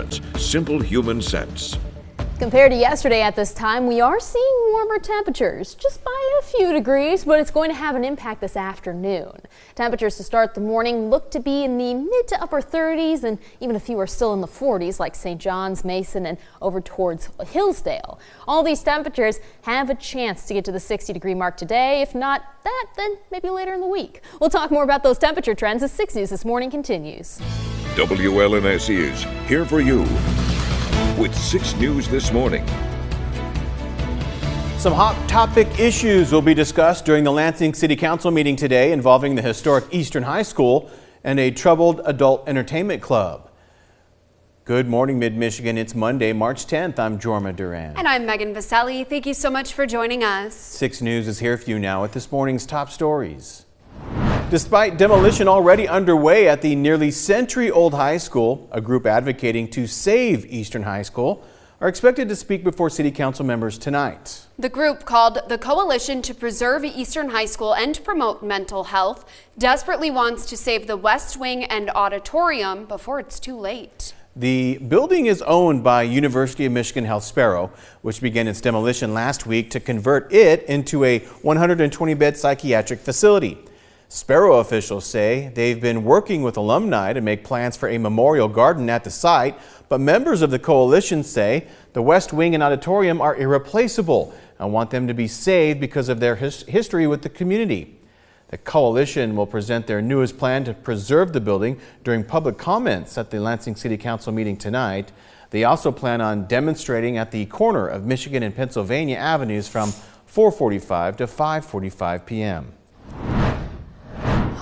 experts. Simple human sense. Compared to yesterday at this time, we are seeing warmer temperatures, just by a few degrees, but it's going to have an impact this afternoon. Temperatures to start the morning look to be in the mid to upper 30s, and even a few are still in the 40s, like St. John's, Mason, and over towards Hillsdale. All these temperatures have a chance to get to the 60-degree mark today. If not that, then maybe later in the week. We'll talk more about those temperature trends as 6 News This Morning continues. WLNS is here for you with 6 News This Morning. Some hot topic issues will be discussed during the Lansing City Council meeting today involving the historic Eastern High School and a troubled adult entertainment club. Good morning, Mid-Michigan. It's Monday, March 10th. I'm Jorma Duran. And I'm Megan Vaselli. Thank you so much for joining us. 6 News is here for you now with this morning's top stories. Despite demolition already underway at the nearly century-old high school, a group advocating to save Eastern High School are expected to speak before City Council members tonight. The group, called the Coalition to Preserve Eastern High School and Promote Mental Health, desperately wants to save the West Wing and auditorium before it's too late. The building is owned by University of Michigan Health Sparrow, which began its demolition last week to convert it into a 120-bed psychiatric facility. Sparrow officials say they've been working with alumni to make plans for a memorial garden at the site, but members of the coalition say the West Wing and auditorium are irreplaceable and want them to be saved because of their history with the community. The coalition will present their newest plan to preserve the building during public comments at the Lansing City Council meeting tonight. They also plan on demonstrating at the corner of Michigan and Pennsylvania Avenues from 4:45 to 5:45 p.m.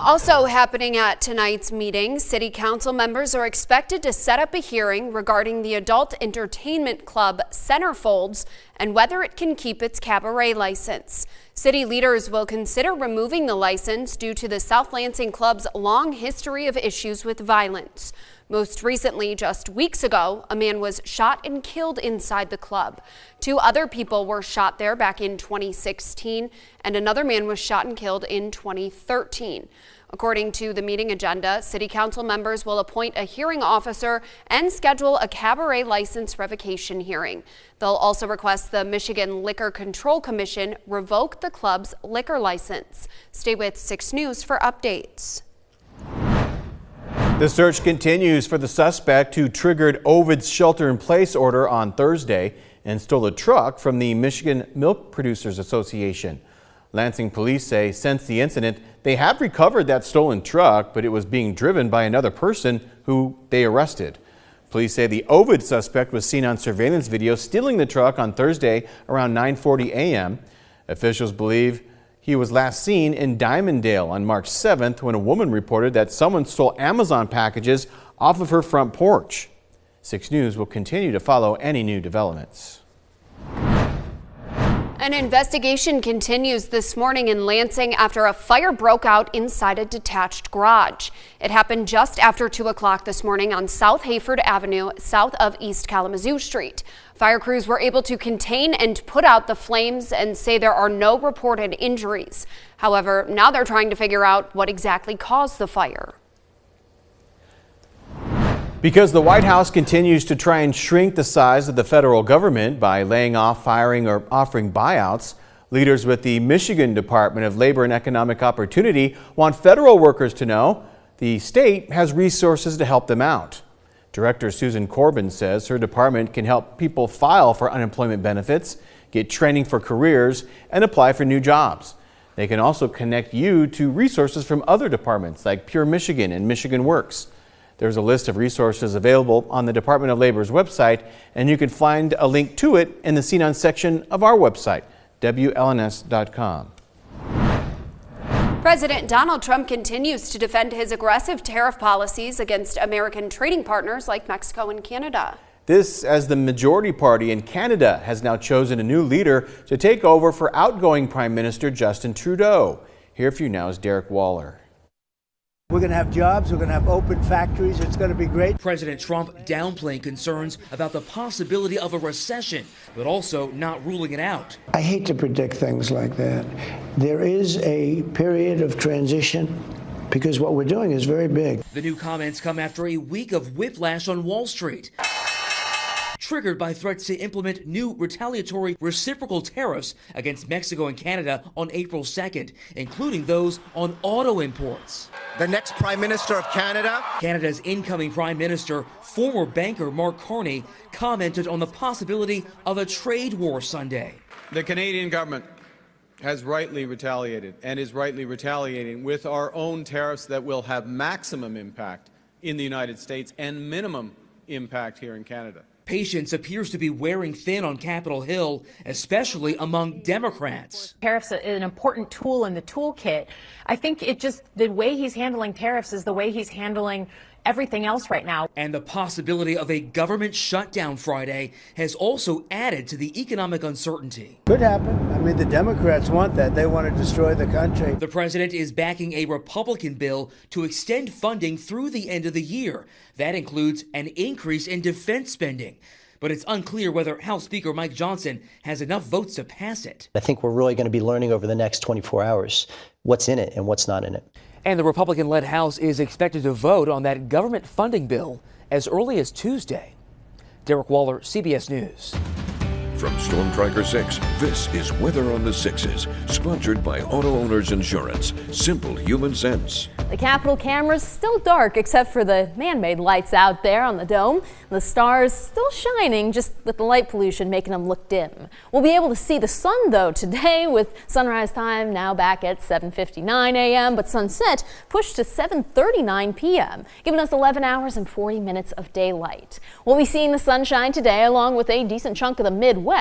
Also happening at tonight's meeting, City Council members are expected to set up a hearing regarding the adult entertainment club Centerfolds and whether it can keep its cabaret license. City leaders will consider removing the license due to the South Lansing Club's long history of issues with violence. Most recently, just weeks ago, a man was shot and killed inside the club. 2 other people were shot there back in 2016, and another man was shot and killed in 2013. According to the meeting agenda, City Council members will appoint a hearing officer and schedule a cabaret license revocation hearing. They'll also request the Michigan Liquor Control Commission revoke the club's liquor license. Stay with 6 News for updates. The search continues for the suspect who triggered Ovid's shelter-in-place order on Thursday and stole a truck from the Michigan Milk Producers Association. Lansing police say since the incident, they have recovered that stolen truck, but it was being driven by another person who they arrested. Police say the Ovid suspect was seen on surveillance video stealing the truck on Thursday around 9:40 a.m. Officials believe he was last seen in Diamonddale on March 7th when a woman reported that someone stole Amazon packages off of her front porch. 6 News will continue to follow any new developments. An investigation continues this morning in Lansing after a fire broke out inside a detached garage. It happened just after 2 o'clock this morning on South Hayford Avenue, south of East Kalamazoo Street. Fire crews were able to contain and put out the flames and say there are no reported injuries. However, now they're trying to figure out what exactly caused the fire. Because the White House continues to try and shrink the size of the federal government by laying off, firing, or offering buyouts, leaders with the Michigan Department of Labor and Economic Opportunity want federal workers to know the state has resources to help them out. Director Susan Corbin says her department can help people file for unemployment benefits, get training for careers, and apply for new jobs. They can also connect you to resources from other departments like Pure Michigan and Michigan Works. There's a list of resources available on the Department of Labor's website, and you can find a link to it in the See On section of our website, WLNS.com. President Donald Trump continues to defend his aggressive tariff policies against American trading partners like Mexico and Canada. This as the majority party in Canada has now chosen a new leader to take over for outgoing Prime Minister Justin Trudeau. Here for you now is Derek Waller. We're going to have jobs, we're going to have open factories, it's going to be great. President Trump downplaying concerns about the possibility of a recession, but also not ruling it out. I hate to predict things like that. There is a period of transition because what we're doing is very big. The new comments come after a week of whiplash on Wall Street. triggered by threats to implement new retaliatory reciprocal tariffs against Mexico and Canada on April 2nd, including those on auto imports. The next Prime Minister of Canada. Canada's incoming Prime Minister, former banker Mark Carney, commented on the possibility of a trade war Sunday. The Canadian government has rightly retaliated and is rightly retaliating with our own tariffs that will have maximum impact in the United States and minimum impact here in Canada. Patience appears to be wearing thin on Capitol Hill, especially among Democrats. Tariffs are an important tool in the toolkit. I think the way he's handling tariffs is the way he's handling everything else right now. And the possibility of a government shutdown Friday has also added to the economic uncertainty. Could happen. I mean, the Democrats want that. They want to destroy the country. The president is backing a Republican bill to extend funding through the end of the year. That includes an increase in defense spending. But it's unclear whether House Speaker Mike Johnson has enough votes to pass it. I think we're really going to be learning over the next 24 hours what's in it and what's not in it. And the Republican-led House is expected to vote on that government funding bill as early as Tuesday. Derek Waller, CBS News. From Storm Tracker 6, this is Weather on the Sixes, sponsored by Auto Owners Insurance. Simple human sense. The Capitol cameras still dark except for the man-made lights out there on the dome. The stars still shining, just with the light pollution making them look dim. We'll be able to see the sun though today, with sunrise time now back at 7:59 a.m. but sunset pushed to 7:39 p.m., giving us 11 hours and 40 minutes of daylight. We'll be seeing the sunshine today along with a decent chunk of the Midwest.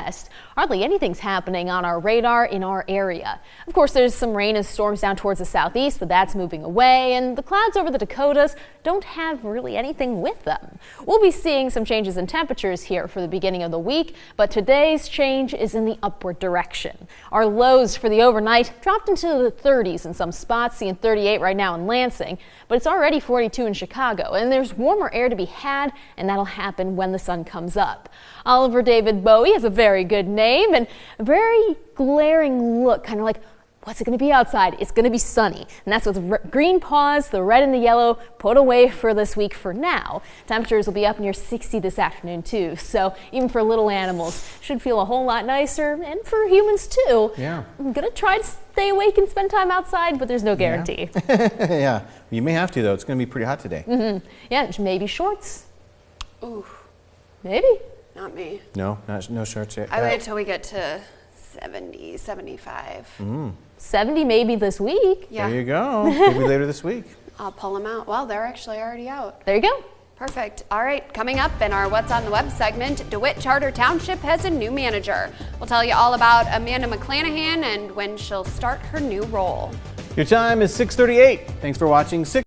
Hardly anything's happening on our radar in our area. Of course, there's some rain and storms down towards the southeast, but that's moving away, and the clouds over the Dakotas don't have really anything with them. We'll be seeing some changes in temperatures here for the beginning of the week, but today's change is in the upward direction. Our lows for the overnight dropped into the 30s in some spots, seeing 38 right now in Lansing, but it's already 42 in Chicago, and there's warmer air to be had, and that'll happen when the sun comes up. Oliver David Bowie has a very good name and a very glaring look, kind of like, what's it going to be outside? It's going to be sunny. And that's what the green paws, the red and the yellow, put away for this week for now. Temperatures will be up near 60 this afternoon too. So even for little animals, should feel a whole lot nicer, and for humans too. Yeah. I'm going to try to stay awake and spend time outside, but there's no guarantee. Yeah, you may have to though. It's going to be pretty hot today. Yeah, maybe shorts. Ooh, Maybe. not me. No, no shorts yet. I wait till we get to 70, 75. 70 maybe this week. Yeah, There you go. Maybe later this week. I'll pull them out. Well, they're actually already out. There you go. Perfect. All right, coming up in our What's on the Web segment, DeWitt Charter Township has a new manager. We'll tell you all about Amanda McClanahan and when she'll start her new role. Your time is 6:38. Thanks for watching.